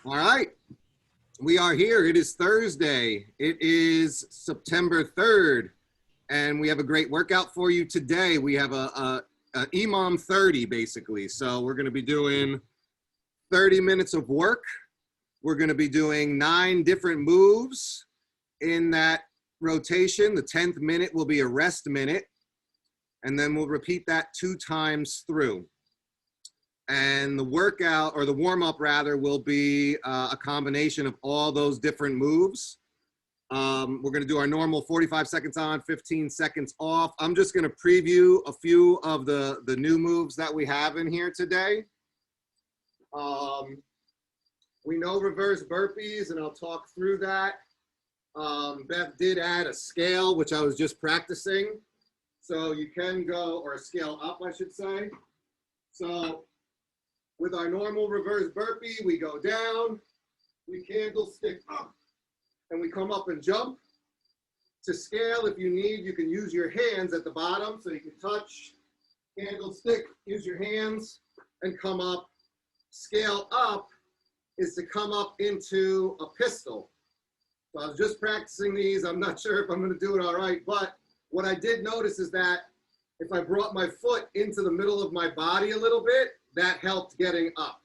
All right, we are here. It is Thursday. It is September 3rd, and we have a great workout for you today. We have a EMOM 30, basically. So we're going to be doing 30 minutes of work. We're going to be doing 9 different moves in that rotation. The 10th minute will be a rest minute, and then we'll repeat that 2 times through. And the workout, or the warm-up rather, will be a combination of all those different moves. We're going to do our normal 45 seconds on, 15 seconds off. I'm just going to preview a few of the new moves that we have in here today. We know reverse burpees, and I'll talk through that. Beth did add a scale, which I was just practicing. So you can go, or a scale up, I should say. So with our normal reverse burpee, we go down, we candlestick up, and we come up and jump. To scale, if you need, you can use your hands at the bottom, so you can touch, candlestick, use your hands, and come up. Scale up is to come up into a pistol. So I was just practicing these. I'm not sure if I'm going to do it all right, but what I did notice is that if I brought my foot into the middle of my body a little bit, that helped getting up.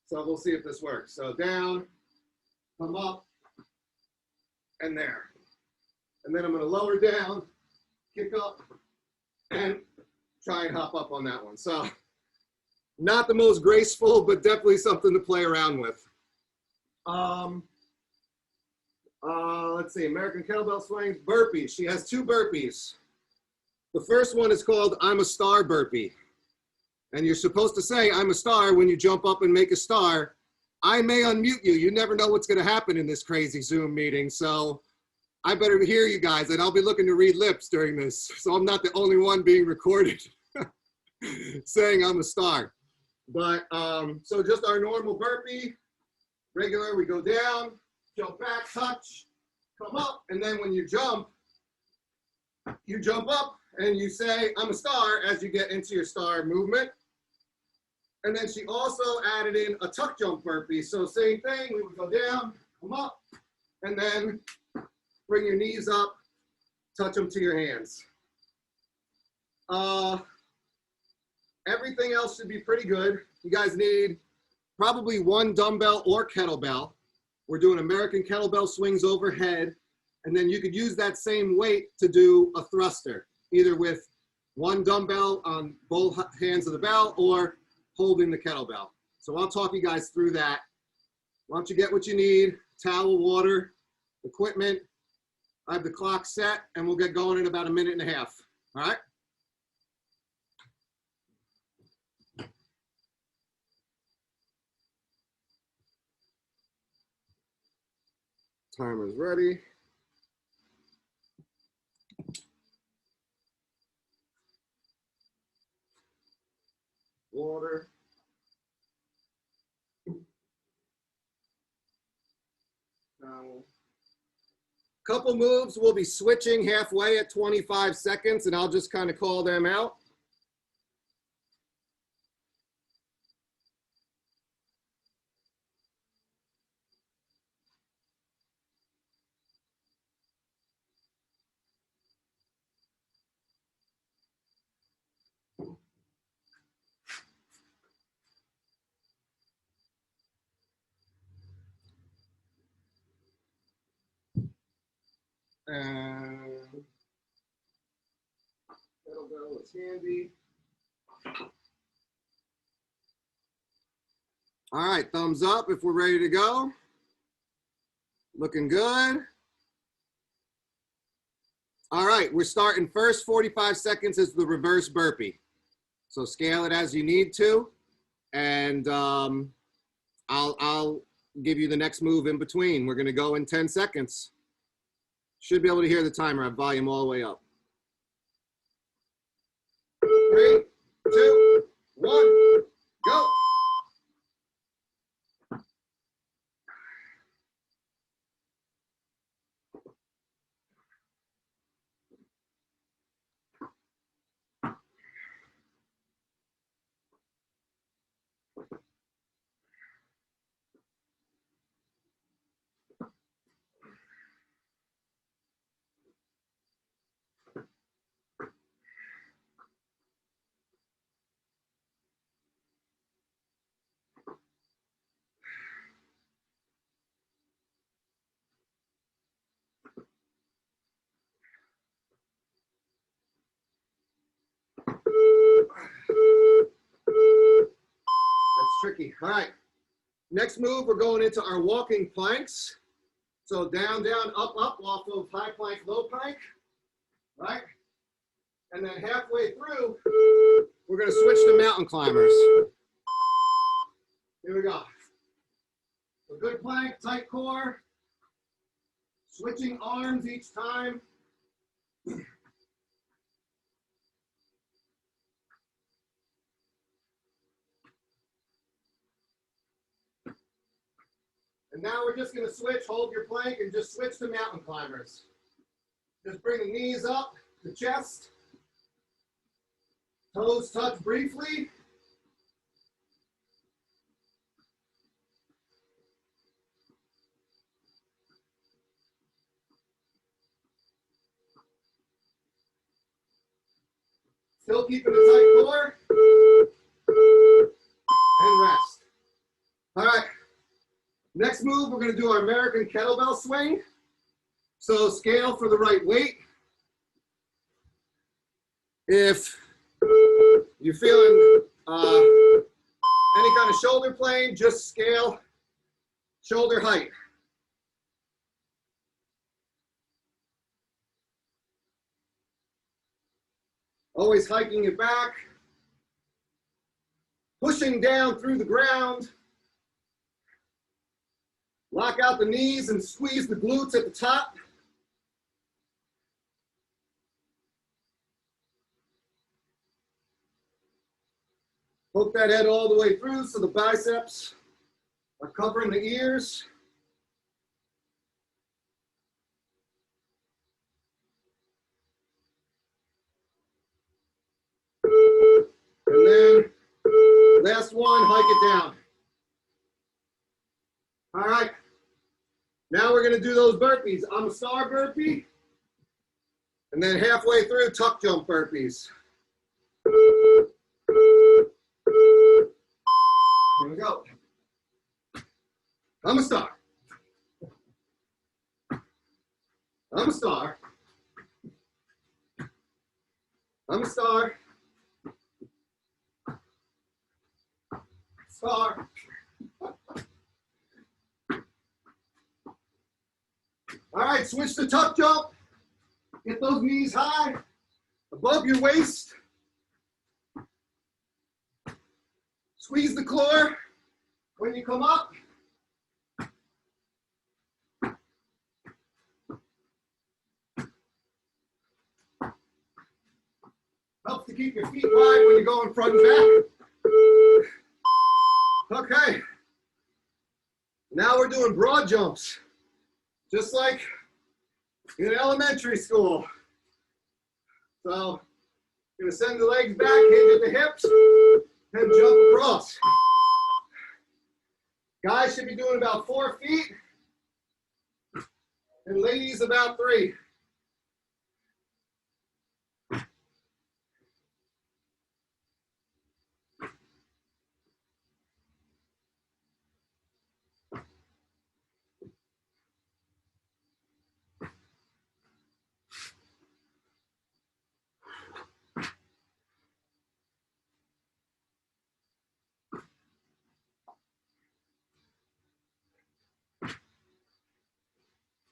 So we'll see if this works. So down, come up, and there. And then I'm going to lower down, kick up, and try and hop up on that one. So not the most graceful, but definitely something to play around with. Let's see, American kettlebell swings, burpees. She has 2 burpees. The first one is called I'm a Star burpee. And you're supposed to say, I'm a star, when you jump up and make a star. I may unmute you. You never know what's going to happen in this crazy Zoom meeting. So I better hear you guys, and I'll be looking to read lips during this. So I'm not the only one being recorded saying I'm a star. But so just our normal burpee, regular, we go down, jump back, touch, come up. And then when you jump up and you say, I'm a star, as you get into your star movement. And then she also added in a tuck jump burpee. So same thing, we would go down, come up, and then bring your knees up, touch them to your hands. Everything else should be pretty good. You guys need probably 1 dumbbell or kettlebell. We're doing American kettlebell swings overhead, and then you could use that same weight to do a thruster, either with 1 dumbbell on both hands of the bell or holding the kettlebell. So I'll talk you guys through that. Why don't you get what you need, towel, water, equipment. I have the clock set, and we'll get going in about 1.5 minutes. All right? Timer's ready. Water. Couple moves, we'll be switching halfway at 25 seconds, and I'll just kind of call them out. And kettlebell is handy. All right, thumbs up if we're ready to go. Looking good. All right, we're starting first 45 seconds is the reverse burpee. So scale it as you need to, and I'll give you the next move in between. We're gonna go in 10 seconds. Should be able to hear the timer. I have volume all the way up. 3, 2, 1, go. tricky. All right. Next move, we're going into our walking planks. So down, down, up, up, off of high plank, low plank, right? And then halfway through, we're gonna switch to mountain climbers. Here we go. A good plank, tight core, switching arms each time. And now we're just gonna switch, hold your plank and just switch to mountain climbers. Just bring the knees up, the chest. Toes touch briefly. Still keeping a tight core. And rest. All right. Next move, we're going to do our American kettlebell swing. So scale for the right weight. If you're feeling any kind of shoulder plane, just scale shoulder height. Always hiking it back. Pushing down through the ground. Lock out the knees and squeeze the glutes at the top. Poke that head all the way through so the biceps are covering the ears. And then last one, hike it down. All right. Now we're gonna do those burpees. I'm a star burpee. And then halfway through, tuck jump burpees. Here we go. I'm a star. I'm a star. I'm a star. Star. All right, switch to tuck jump. Get those knees high, above your waist. Squeeze the core when you come up. Helps to keep your feet wide when you're going front and back. Okay. Now we're doing broad jumps, just like in elementary school. So you're gonna send the legs back, hinge at the hips, and jump across. Guys should be doing about 4 feet, and ladies about 3.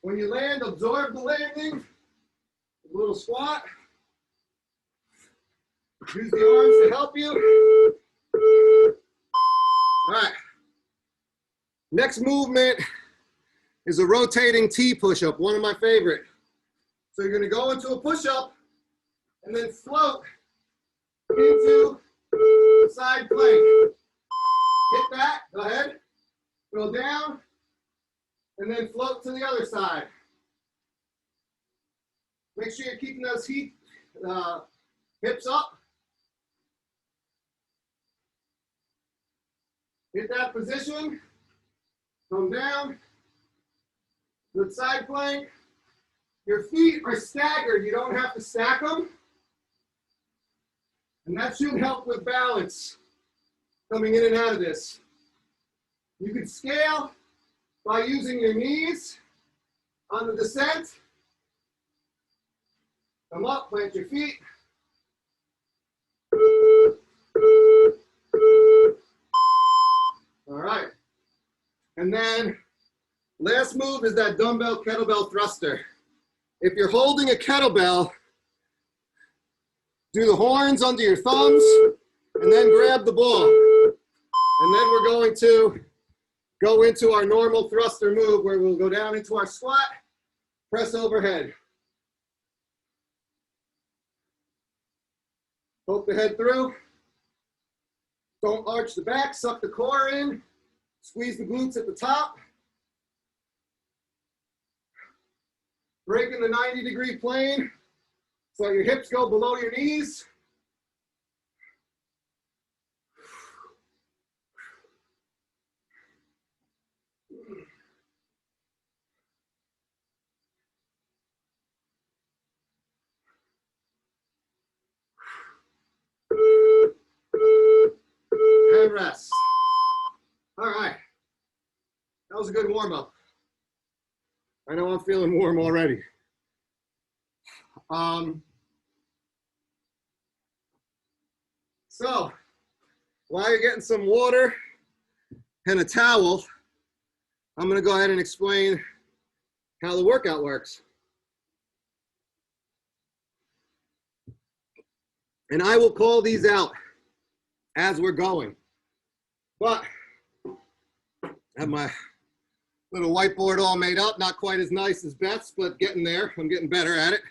When you land, absorb the landing. A little squat. Use the arms to help you. All right. Next movement is a rotating T push-up, one of my favorite. So you're gonna go into a push-up and then float into side plank. Hit that, go ahead. Go down, and then float to the other side. Make sure you're keeping those hips up. Hit that position, come down, good side plank. Your feet are staggered, you don't have to stack them. And that should help with balance coming in and out of this. You can scale by using your knees on the descent. Come up, plant your feet. All right. And then last move is that dumbbell kettlebell thruster. If you're holding a kettlebell, do the horns under your thumbs and then grab the ball. And then we're going to go into our normal thruster move where we'll go down into our squat, press overhead. Poke the head through. Don't arch the back, suck the core in, squeeze the glutes at the top. Breaking the 90-degree plane so your hips go below your knees. And rest. All right. That was a good warm-up. I know I'm feeling warm already. So while you're getting some water and a towel, I'm going to go ahead and explain how the workout works. And I will call these out as we're going. But I have my little whiteboard all made up, not quite as nice as Beth's, but getting there. I'm getting better at it.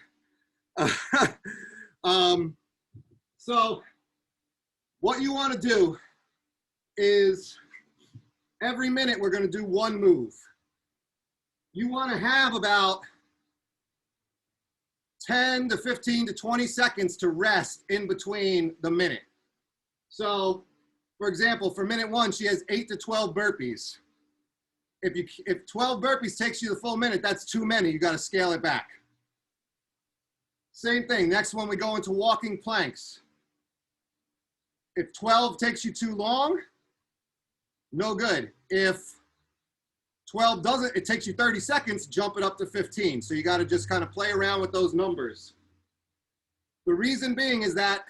So what you want to do is every minute we're going to do one move. You want to have about 10 to 15 to 20 seconds to rest in between the minute. So, for example, for minute 1, she has 8 to 12 burpees. If 12 burpees takes you the full minute, that's too many. You got to scale it back. Same thing. Next one, we go into walking planks. If 12 takes you too long, no good. If 12 doesn't, it takes you 30 seconds, jump it up to 15. So you got to just kind of play around with those numbers. The reason being is that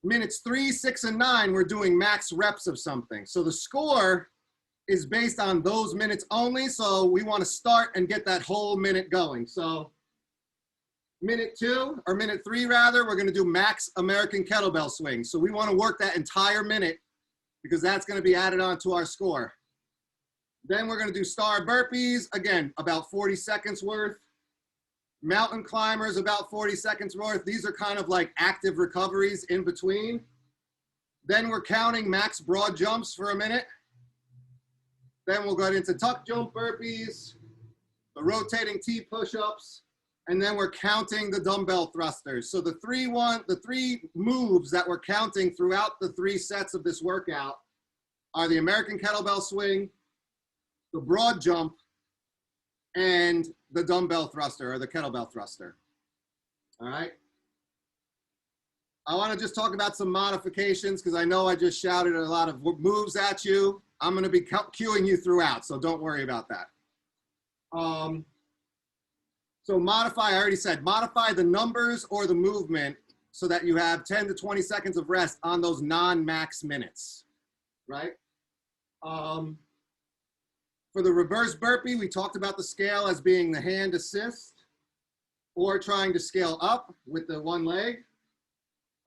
minutes 3, 6, and 9, we're doing max reps of something. So the score is based on those minutes only. So we want to start and get that whole minute going. So minute 2, or minute 3 rather, we're going to do max American kettlebell swing. So we want to work that entire minute because that's going to be added on to our score. Then we're going to do star burpees, again, about 40 seconds worth. Mountain climbers, about 40 seconds worth. These are kind of like active recoveries in between. Then we're counting max broad jumps for a minute. Then we'll go into tuck jump burpees, the rotating T push-ups, and then we're counting the dumbbell thrusters. So the three moves that we're counting throughout the 3 sets of this workout are the American kettlebell swing, the broad jump, and the dumbbell thruster or the kettlebell thruster. All right. I want to just talk about some modifications because I know I just shouted a lot of moves at you. I'm going to be cueing you throughout, so don't worry about that. So modify, I already said, modify the numbers or the movement so that you have 10 to 20 seconds of rest on those non-max minutes, right? For the reverse burpee, we talked about the scale as being the hand assist or trying to scale up with the one leg.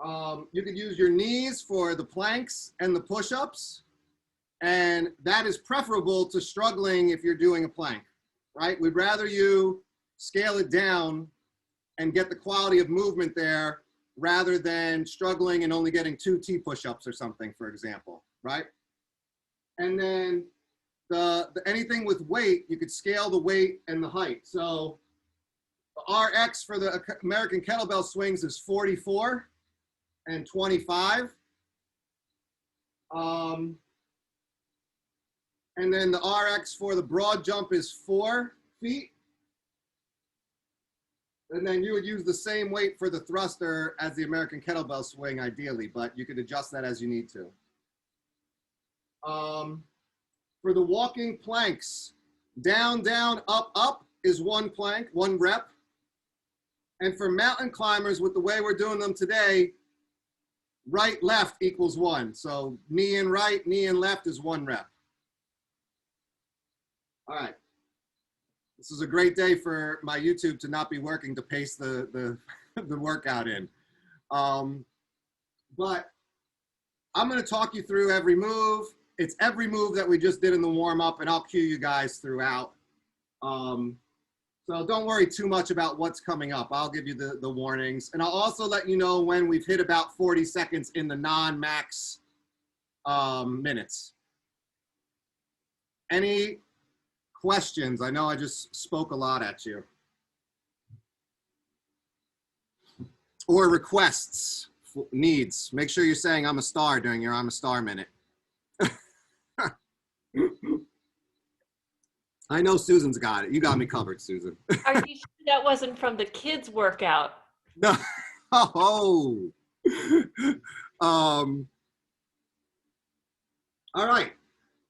You could use your knees for the planks and the push-ups, and that is preferable to struggling if you're doing a plank, right? We'd rather you scale it down and get the quality of movement there rather than struggling and only getting 2 T push-ups or something, for example, right? And then anything with weight, you could scale the weight and the height. So the RX for the American kettlebell swings is 44 and 25. And then the RX for the broad jump is 4 feet. And then you would use the same weight for the thruster as the American kettlebell swing ideally, but you could adjust that as you need to. For the walking planks, down, down, up, up is 1 plank, 1 rep. And for mountain climbers, with the way we're doing them today, right, left equals 1. So knee in right, knee in left is 1 rep. All right. This is a great day for my YouTube to not be working to paste the workout in. But I'm going to talk you through every move. It's every move that we just did in the warm up, and I'll cue you guys throughout. So don't worry too much about what's coming up. I'll give you the warnings. And I'll also let you know when we've hit about 40 seconds in the non-max minutes. Any questions? I know I just spoke a lot at you. Or requests, needs. Make sure you're saying I'm a star during your I'm a star minute. I know Susan's got it. You got me covered, Susan. Are you sure that wasn't from the kids' workout? No. Oh. All right.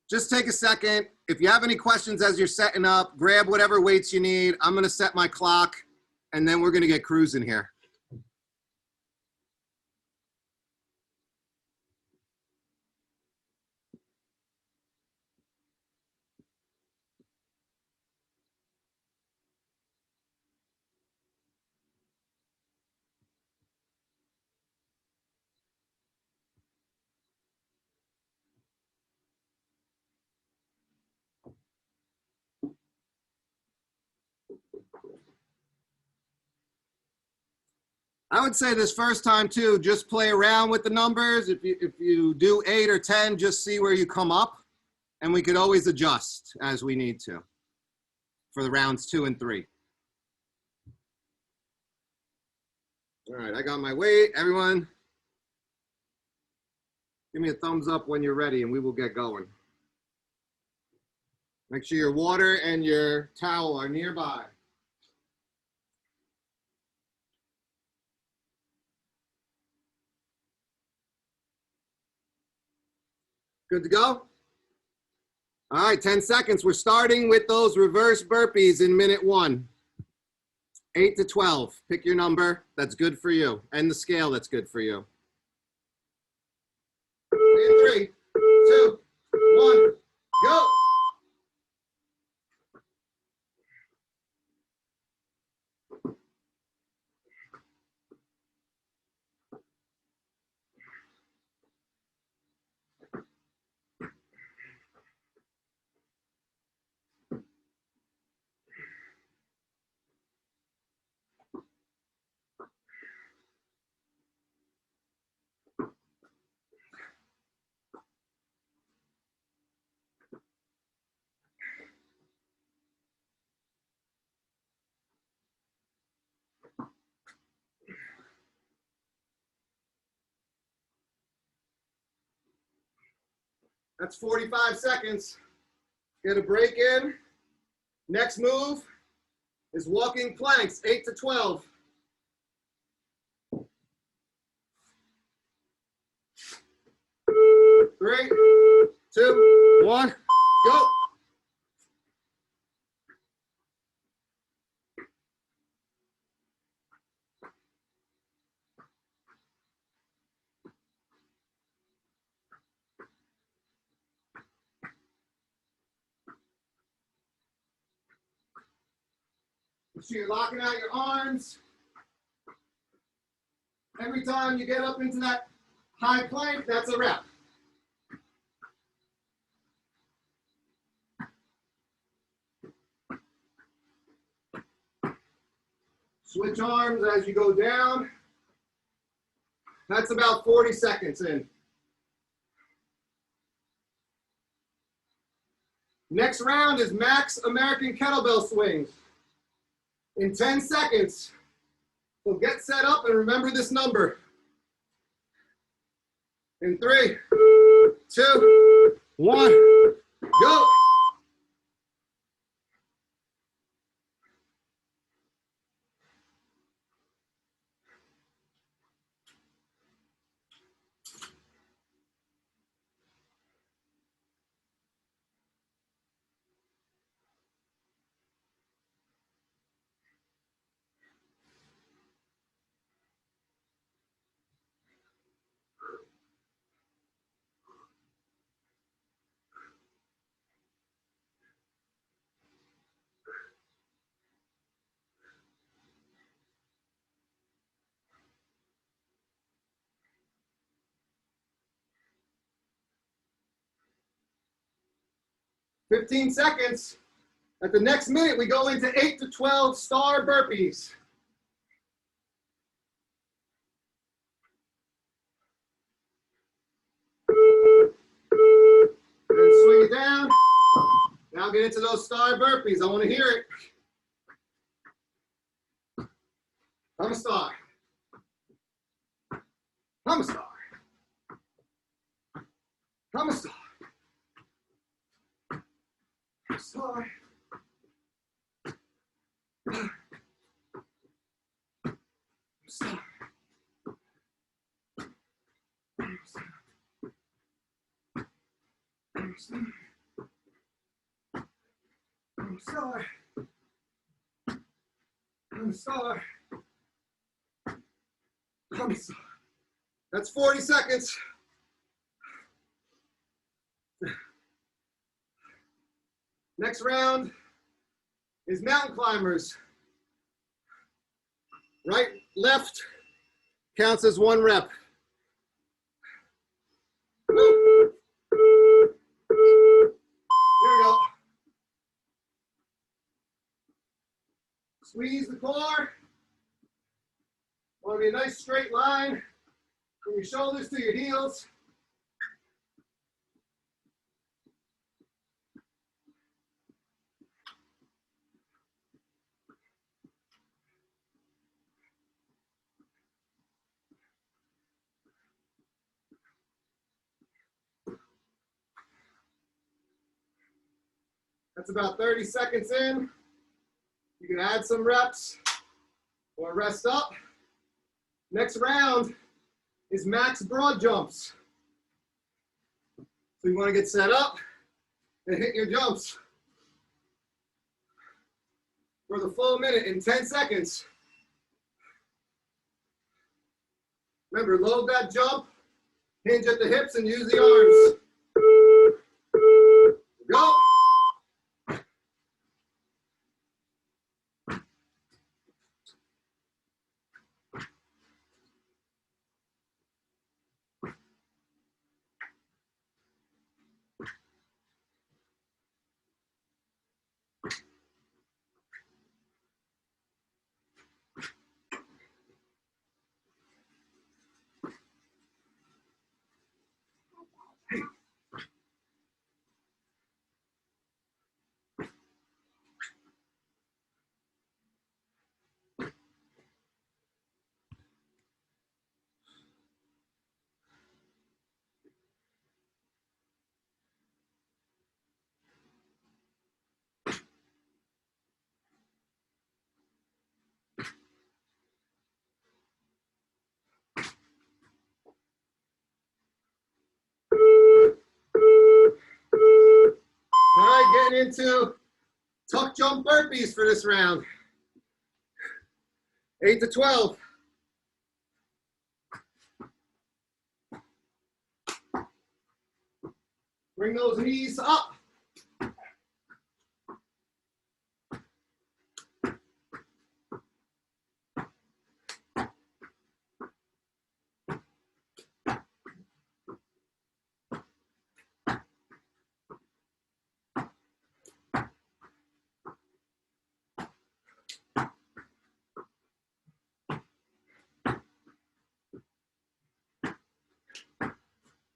Just take a second. If you have any questions as you're setting up, grab whatever weights you need. I'm going to set my clock, and then we're going to get cruising here. I would say this first time too, just play around with the numbers. If you do 8 or 10, just see where you come up, and we could always adjust as we need to for the rounds 2 and 3. All right, I got my weight. Everyone, give me a thumbs up when you're ready and we will get going. Make sure your water and your towel are nearby. Good to go? All right, 10 seconds. We're starting with those reverse burpees in minute 1. 8 to 12. Pick your number that's good for you, and the scale that's good for you. 3, 2, 1, go. That's 45 seconds. Get a break in. Next move is walking planks, 8 to 12. 3, 2, 1, go. Make sure you're locking out your arms. Every time you get up into that high plank, that's a rep. Switch arms as you go down. That's about 40 seconds in. Next round is max American kettlebell swings. In 10 seconds, so get set up and remember this number. In 3, 2, 1, go. 15 seconds. At the next minute, we go into 8 to 12 star burpees. And swing it down. Now get into those star burpees. I want to hear it. I'm a star. I'm a star. I'm a star. I'm a star. I'm a star. I'm a star. I'm a star. I'm a star. I'm a star. I'm a star. That's 40 seconds. Next round is mountain climbers. Right, left counts as 1 rep. Here we go. Squeeze the core. Want to be a nice straight line from your shoulders to your heels. That's about 30 seconds in. You can add some reps or rest up. Next round is max broad jumps. So you want to get set up and hit your jumps for the full minute in 10 seconds. Remember, load that jump, hinge at the hips, and use the arms. Go. All right, getting into tuck jump burpees for this round. 8 to 12. Bring those knees up.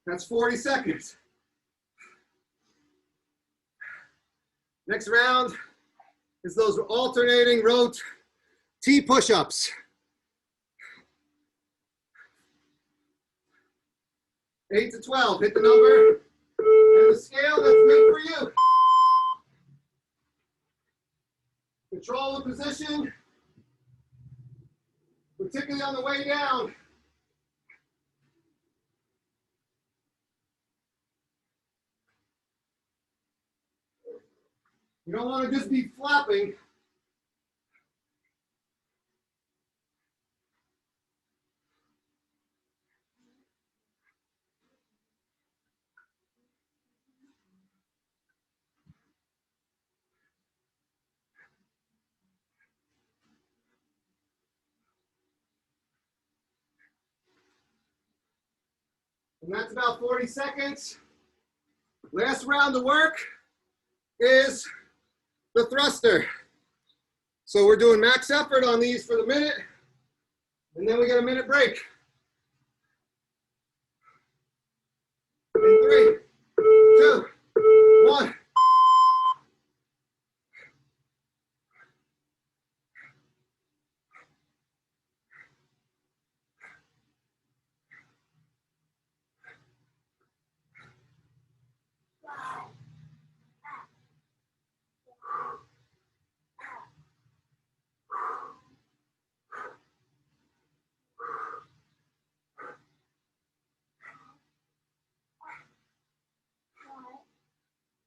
That's 40 seconds. Next round is those alternating rote T push-ups. 8 to 12, hit the number and the scale that's good for you. Control the position, particularly on the way down. You don't want to just be flapping. And that's about 40 seconds. Last round of work is the thruster. So we're doing max effort on these for the minute, and then we get a minute break. In 3, 2, 1.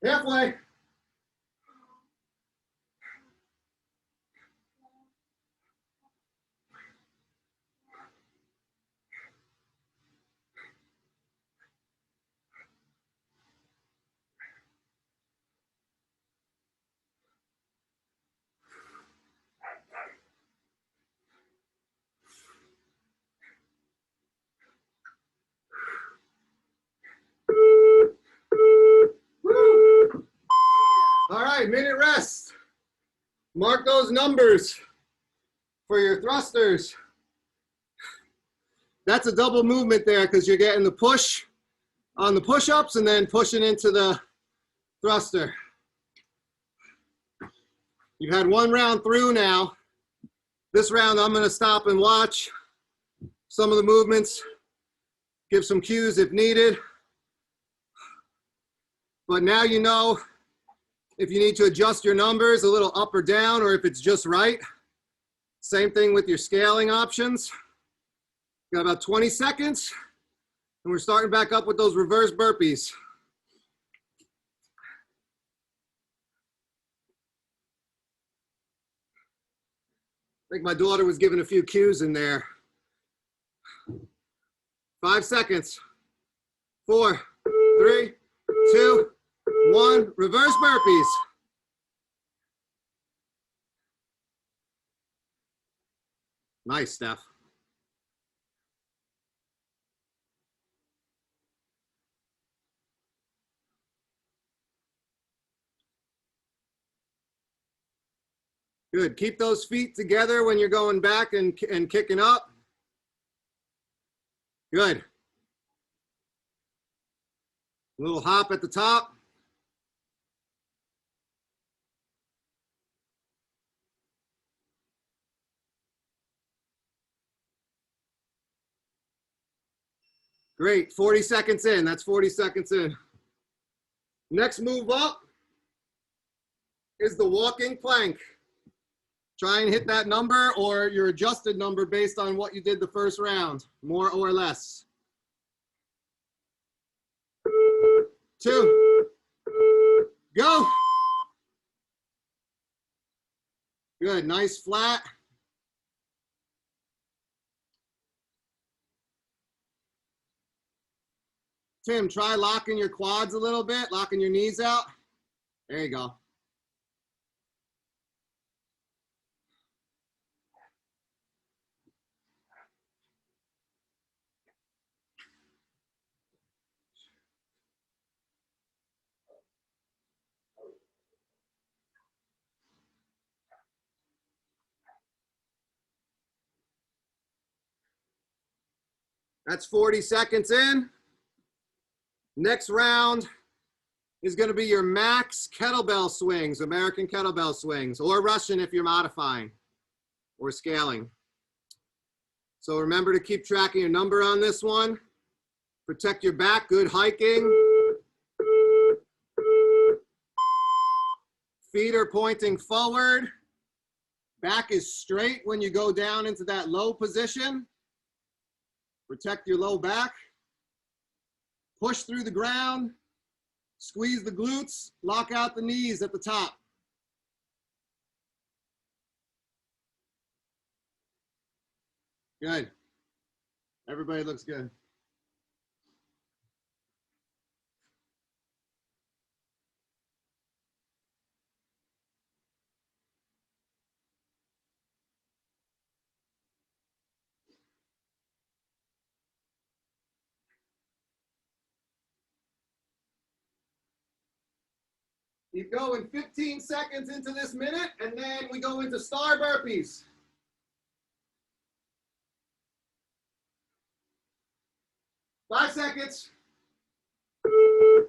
Halfway. Woo. All right, minute rest. Mark those numbers for your thrusters. That's a double movement there because you're getting the push on the push-ups and then pushing into the thruster. You've had one round through now. This round I'm going to stop and watch some of the movements, give some cues if needed. But now you know if you need to adjust your numbers a little up or down, or if it's just right. Same thing with your scaling options. Got about 20 seconds, and we're starting back up with those reverse burpees. I think my daughter was giving a few cues in there. 5 seconds. 4, 3, 2, 1. Reverse burpees. Nice, Steph. Good. Keep those feet together when you're going back and kicking up. Good. A little hop at the top. Great. 40 seconds in. That's 40 seconds in. Next move up is the walking plank. Try and hit that number or your adjusted number based on what you did the first round, more or less. 2, go. Good, nice flat. Tim, try locking your quads a little bit, locking your knees out. There you go. That's 40 seconds in. Next round is going to be your max kettlebell swings, American kettlebell swings, or Russian if you're modifying or scaling. So remember to keep track of your number on this one. Protect your back, good hiking. Feet are pointing forward. Back is straight when you go down into that low position. Protect your low back. Push through the ground. Squeeze the glutes. Lock out the knees at the top. Good. Everybody looks good. Keep going, 15 seconds into this minute, and then we go into star burpees. Five seconds. And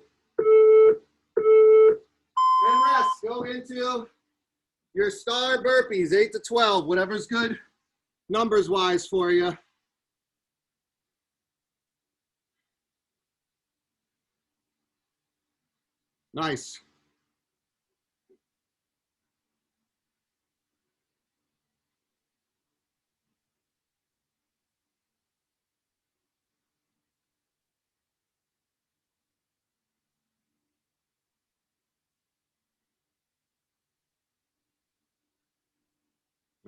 rest. Go into your star burpees, 8 to 12, whatever's good numbers-wise for you. Nice.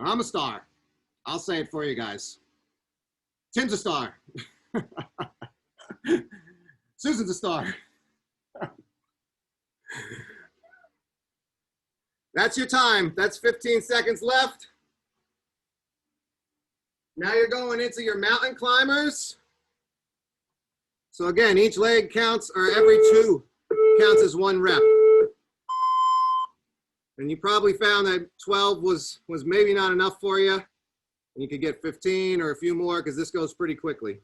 I'm a star. I'll say it for you guys. Tim's a star. Susan's a star. That's your time. That's 15 seconds left. Now you're going into your mountain climbers. So again, each leg counts, or every two counts as one rep. And you probably found that 12 was maybe not enough for you. And you could get 15 or a few more because this goes pretty quickly.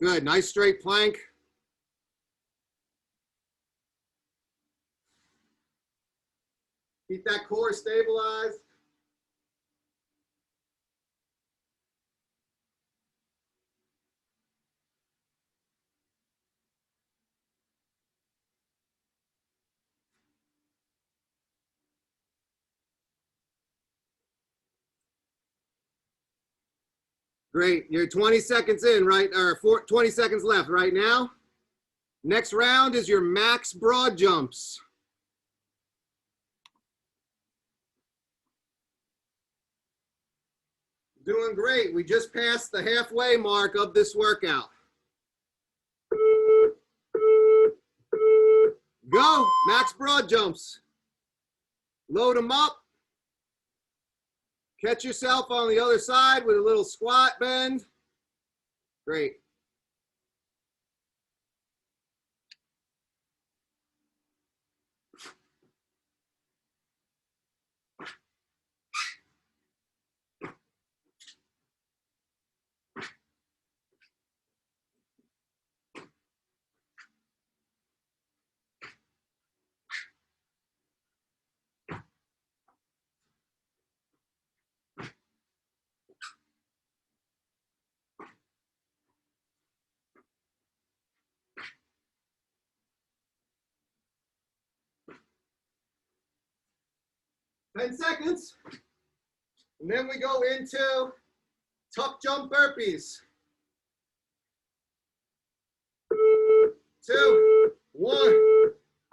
Good, nice straight plank. Keep that core stabilized. Great, you're 20 seconds in, right, or 20 seconds left right now. Next round is your max broad jumps. Doing great. We just passed the halfway mark of this workout. Go, max broad jumps. Load them up. Catch yourself on the other side with a little squat bend. Great. Ten seconds. And then we go into tuck jump burpees. 2, 1,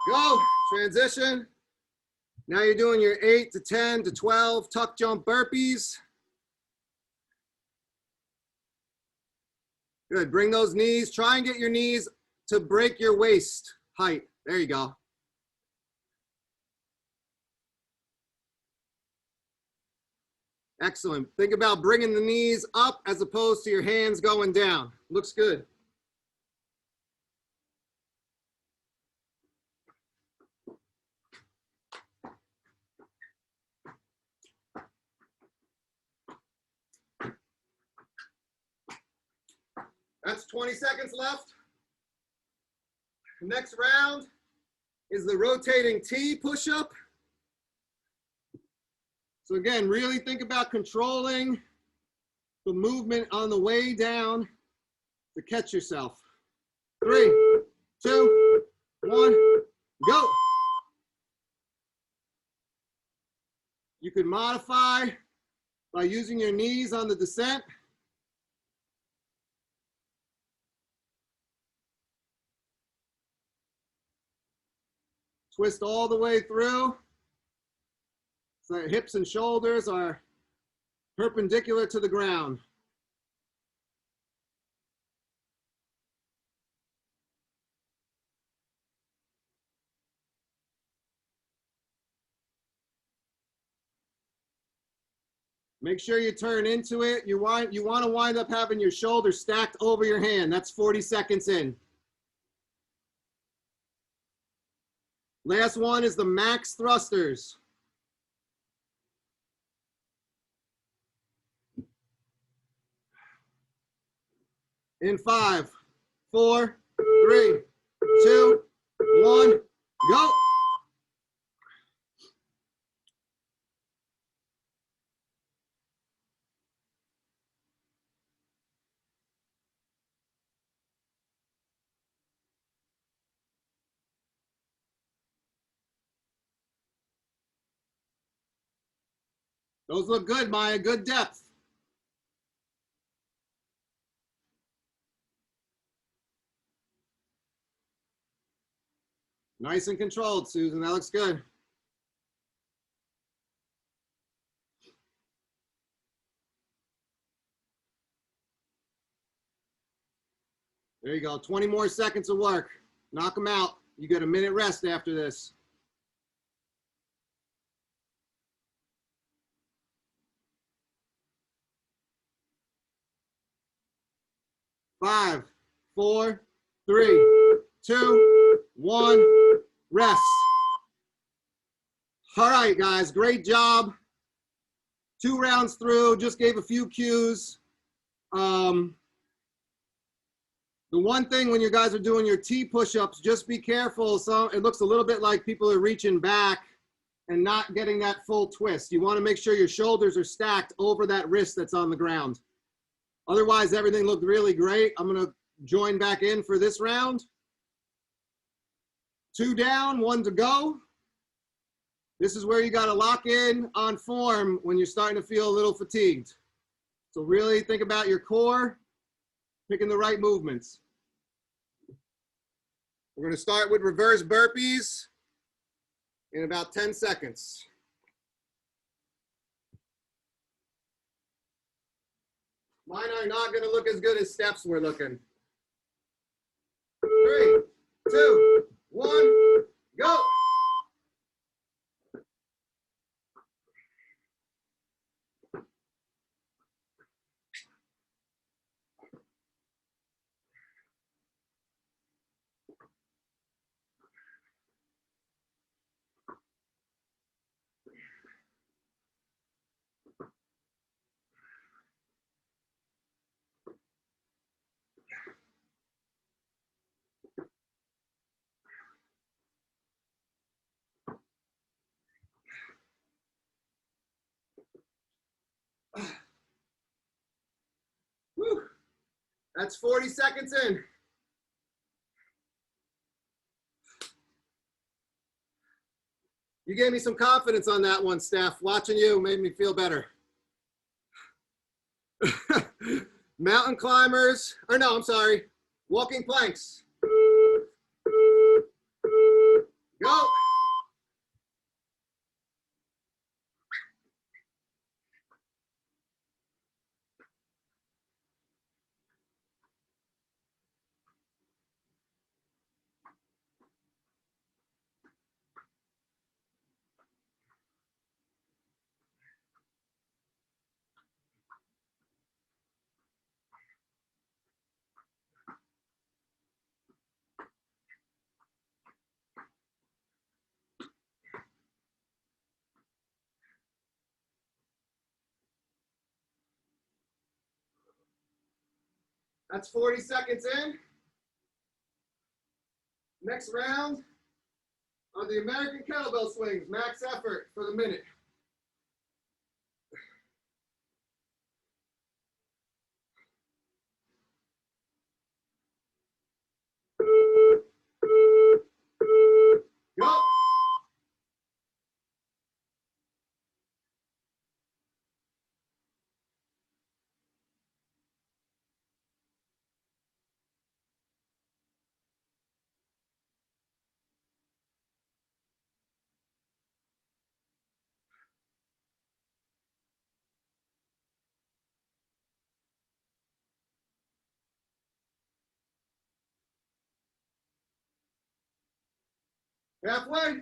go. Transition. Now you're doing your 8 to 10 to 12 tuck jump burpees. Good, bring those knees. Try and get your knees to break your waist height. There you go. Excellent. Think about bringing the knees up as opposed to your hands going down. Looks good. That's 20 seconds left. Next round is the rotating T push-up. So again, really think about controlling the movement on the way down to catch yourself. 3, 2, 1, go. You could modify by using your knees on the descent. Twist all the way through. So that hips and shoulders are perpendicular to the ground. Make sure you turn into it. You want to wind up having your shoulders stacked over your hand. That's 40 seconds in. Last one is the max thrusters. In 5, 4, 3, 2, 1, go. Those look good, Maya. Good depth. Nice and controlled, Susan. That looks good. There you go. 20 more seconds of work. Knock them out. You get a minute rest after this. 5, 4, 3, 2, 1, rest. All right, guys, great job. 2 rounds through, just gave a few cues. The one thing when you guys are doing your T push-ups, just be careful. It looks a little bit like people are reaching back and not getting that full twist. You want to make sure your shoulders are stacked over that wrist that's on the ground. Otherwise, everything looked really great. I'm going to join back in for this round. 2 down, 1 to go. This is where you got to lock in on form when you're starting to feel a little fatigued. So really think about your core, picking the right movements. We're going to start with reverse burpees in about 10 seconds. Mine are not going to look as good as steps we're looking. 3, 2, 1, go. Whew. That's 40 seconds in. You gave me some confidence on that one, Steph. Watching you made me feel better. Mountain climbers, or no, I'm sorry, walking planks. Go. That's 40 seconds in. Next round are the American kettlebell swings, max effort for the minute. Go. Halfway.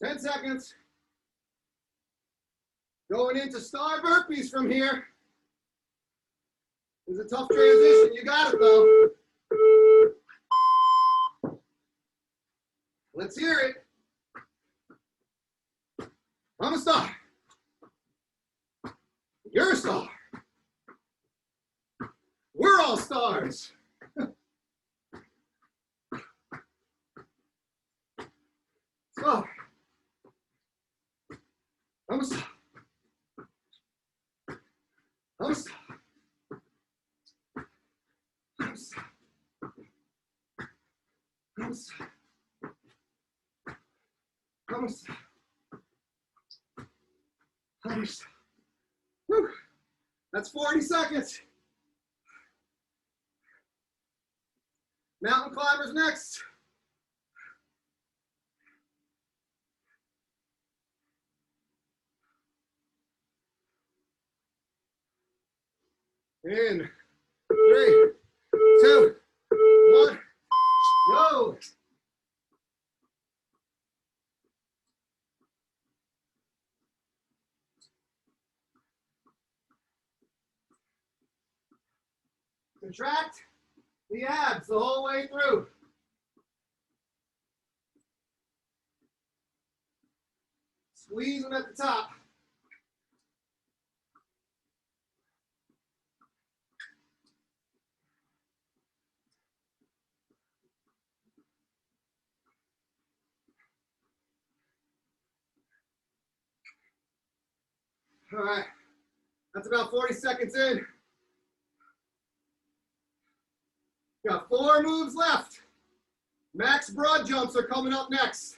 10 seconds. Going into star burpees from here. It's a tough transition. You got it though. Let's hear it. I'm a star. You're a star. We're all stars. Star. I'm a star. I'm a star. I'm a star. I'm a star. I'm a star. I'm a star. Whew. That's 40 seconds. Mountain climbers next. In 3, 2, 1, go. Contract the abs the whole way through. Squeeze them at the top. All right, that's about 40 seconds in. Got 4 moves left. Max broad jumps are coming up next.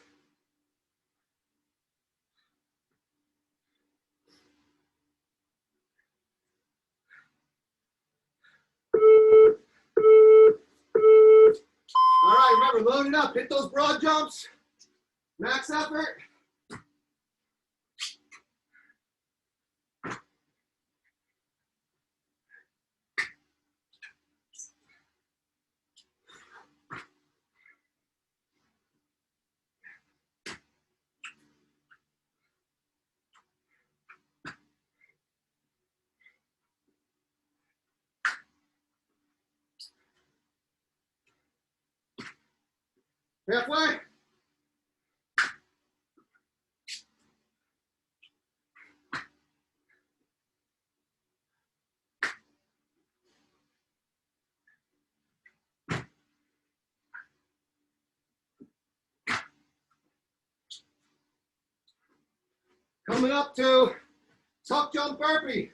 All right, remember, load it up. Hit those broad jumps. Max effort. Halfway. Coming up to tuck jump burpee.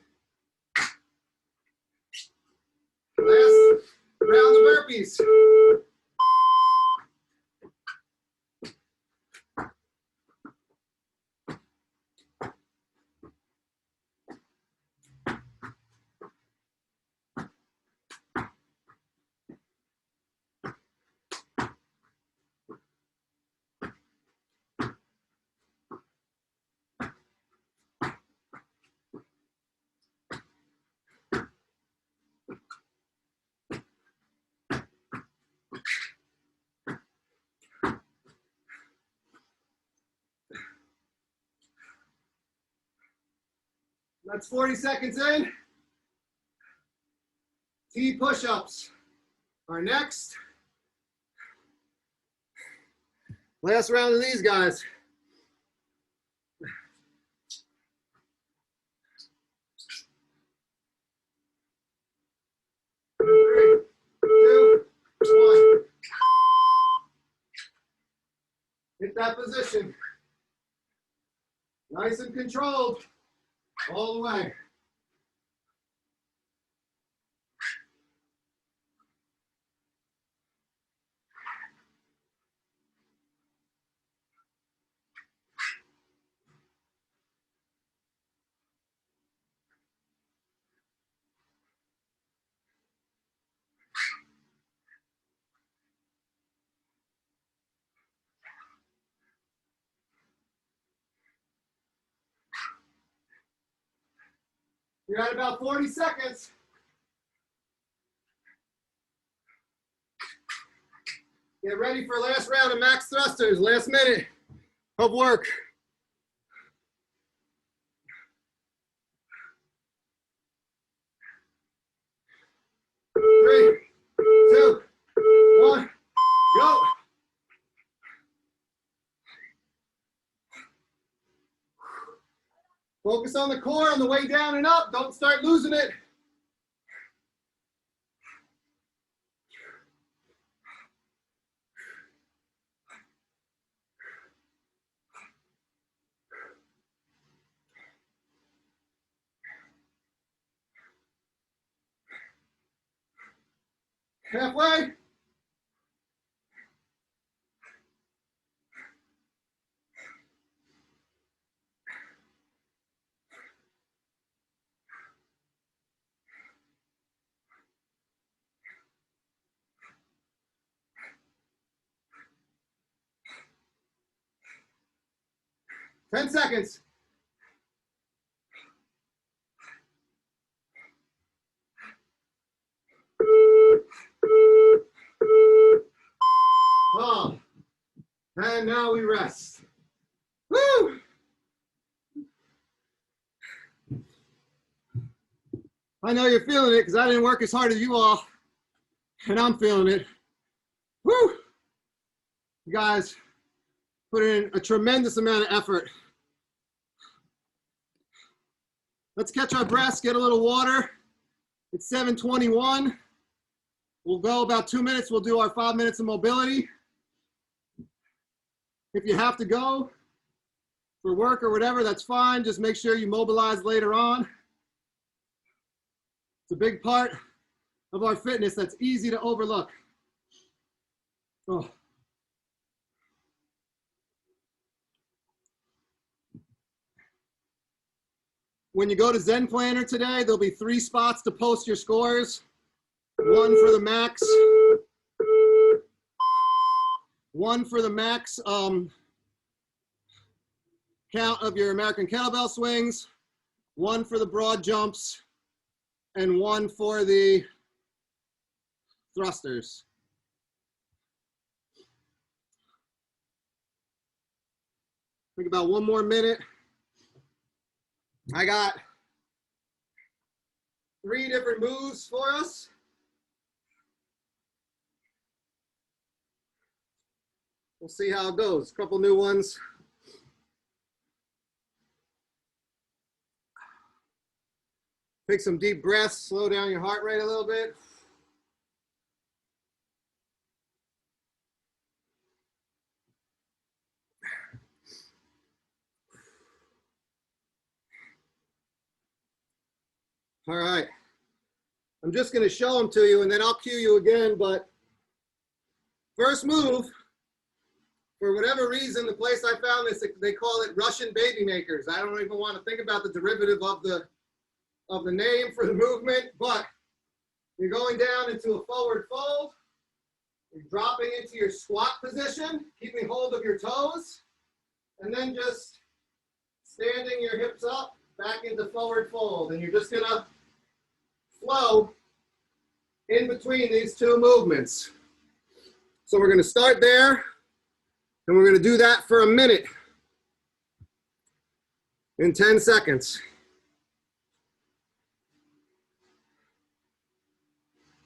Last round of burpees. That's 40 seconds in. T push-ups are next. Last round of these guys. 3, 2, 1. Hit that position. Nice and controlled. All the way. You're at about 40 seconds. Get ready for last round of max thrusters, last minute. of work. 3, 2, 1, go. Focus on the core on the way down and up. Don't start losing it. Halfway. Ten seconds. Oh, and now we rest. Woo! I know you're feeling it because I didn't work as hard as you all, and I'm feeling it. Woo! You guys put in a tremendous amount of effort. Let's catch our breaths, get a little water. It's 7:21. We'll go about 2 minutes. We'll do our 5 minutes of mobility. If you have to go for work or whatever, that's fine. Just make sure you mobilize later on. It's a big part of our fitness that's easy to overlook. Oh. When you go to Zen Planner today, there'll be 3 spots to post your scores. 1 for the max. 1 for the max count of your American kettlebell swings. 1 for the broad jumps. And 1 for the thrusters. Think about 1 more minute. I got 3 different moves for us. We'll see how it goes. A couple new ones. Take some deep breaths, slow down your heart rate a little bit. All right. I'm just going to show them to you and then I'll cue you again, but first move, for whatever reason, the place I found this, they call it Russian baby makers. I don't even want to think about the derivative of the name for the movement, but you're going down into a forward fold. You're dropping into your squat position, keeping hold of your toes, and then just standing your hips up, back into forward fold. And you're just gonna flow in between these 2 movements. So we're gonna start there, and we're gonna do that for a minute in 10 seconds.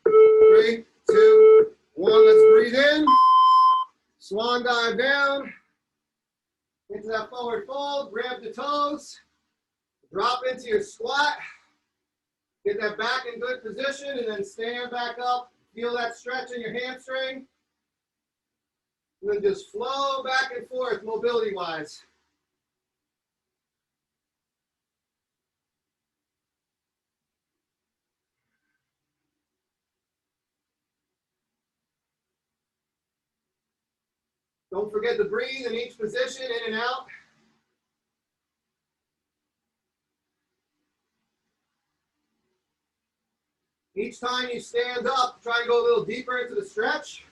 3, 2, 1, let's breathe in. Swan dive down into that forward fold, grab the toes, drop into your squat, get that back in good position, and then stand back up, feel that stretch in your hamstring, and then just flow back and forth mobility-wise. Don't forget to breathe in each position, in and out. Each time you stand up, try and go a little deeper into the stretch.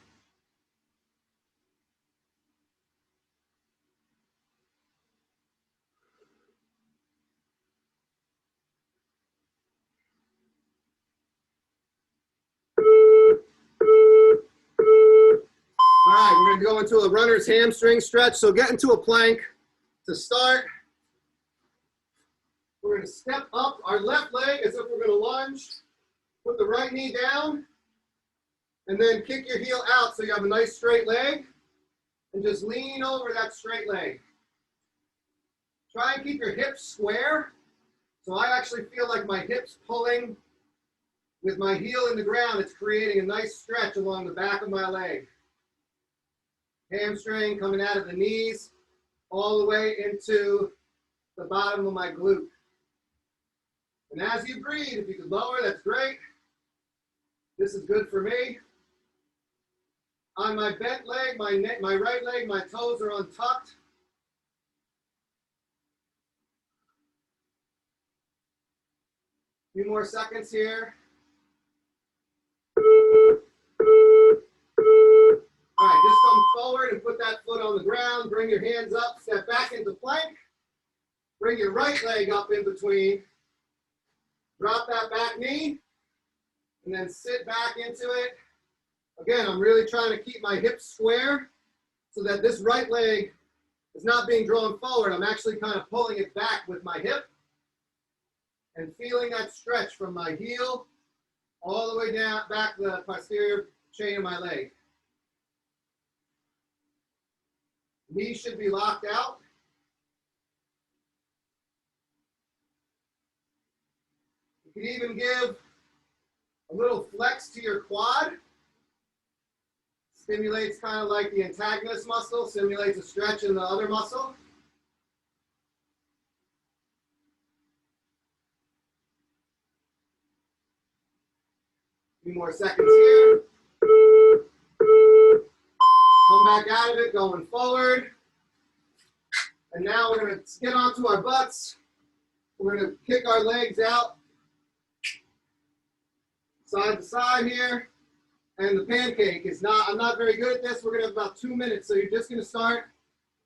All right, we're going to go into a runner's hamstring stretch. So get into a plank. To start, we're going to step up our left leg as if we're going to lunge. Put the right knee down, and then kick your heel out so you have a nice straight leg, and just lean over that straight leg. Try and keep your hips square. So I actually feel like my hips pulling with my heel in the ground. It's creating a nice stretch along the back of my leg. Hamstring coming out of the knees all the way into the bottom of my glute. And as you breathe, if you could lower, that's great. This is good for me. On my bent leg, my right leg, my toes are untucked. Few more seconds here. All right, just come forward and put that foot on the ground. Bring your hands up, step back into plank. Bring your right leg up in between. Drop that back knee, and then sit back into it. Again, I'm really trying to keep my hips square so that this right leg is not being drawn forward. I'm actually kind of pulling it back with my hip and feeling that stretch from my heel all the way down back the posterior chain of my leg. Knees should be locked out. You can even give a little flex to your quad. Stimulates kind of like the antagonist muscle, simulates a stretch in the other muscle. A few more seconds here. Come back out of it, going forward. And now we're going to get onto our butts. We're going to kick our legs out side to side here. And the pancake is not, I'm not very good at this. We're going to have about 2 minutes. So you're just going to start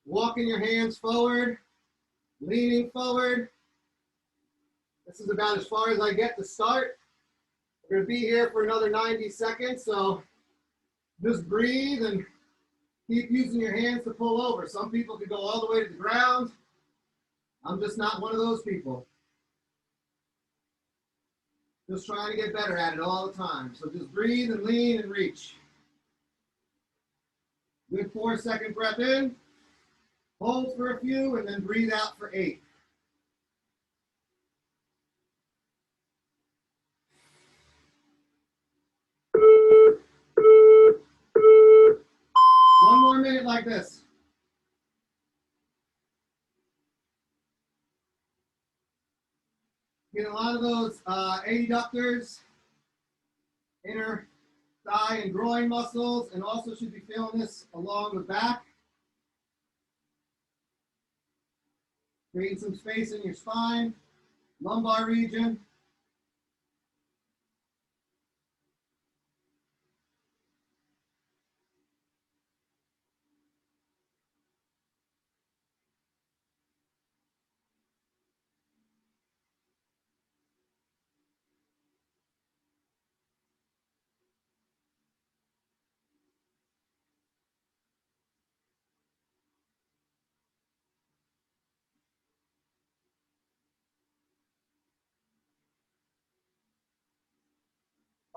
walking your hands forward, leaning forward. This is about as far as I get to start. We're going to be here for another 90 seconds. So just breathe and keep using your hands to pull over. Some people could go all the way to the ground. I'm just not one of those people. Just trying to get better at it all the time. So just breathe and lean and reach. Good 4-second breath in. Hold for a few and then breathe out for 8. One more minute like this. Get a lot of those adductors, inner thigh and groin muscles, and also should be feeling this along the back. Creating some space in your spine, lumbar region.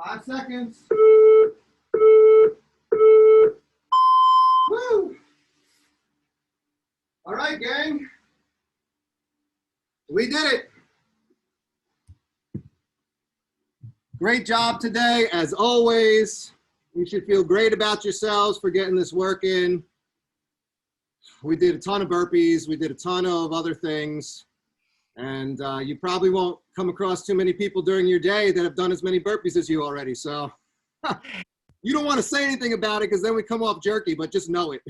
Five seconds. Woo! All right, gang. We did it. Great job today, as always. You should feel great about yourselves for getting this work in. We did a ton of burpees. We did a ton of other things. And you probably won't come across too many people during your day that have done as many burpees as you already. So you don't want to say anything about it because then we come off jerky, but just know it.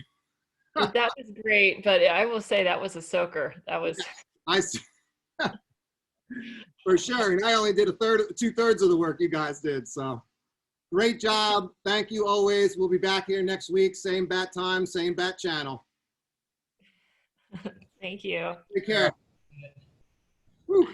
That was great, but I will say that was a soaker. That was. For sure. And I only did 2/3 of the work you guys did. So great job. Thank you always. We'll be back here next week. Same bat time, same bat channel. Thank you. Take care. Whew.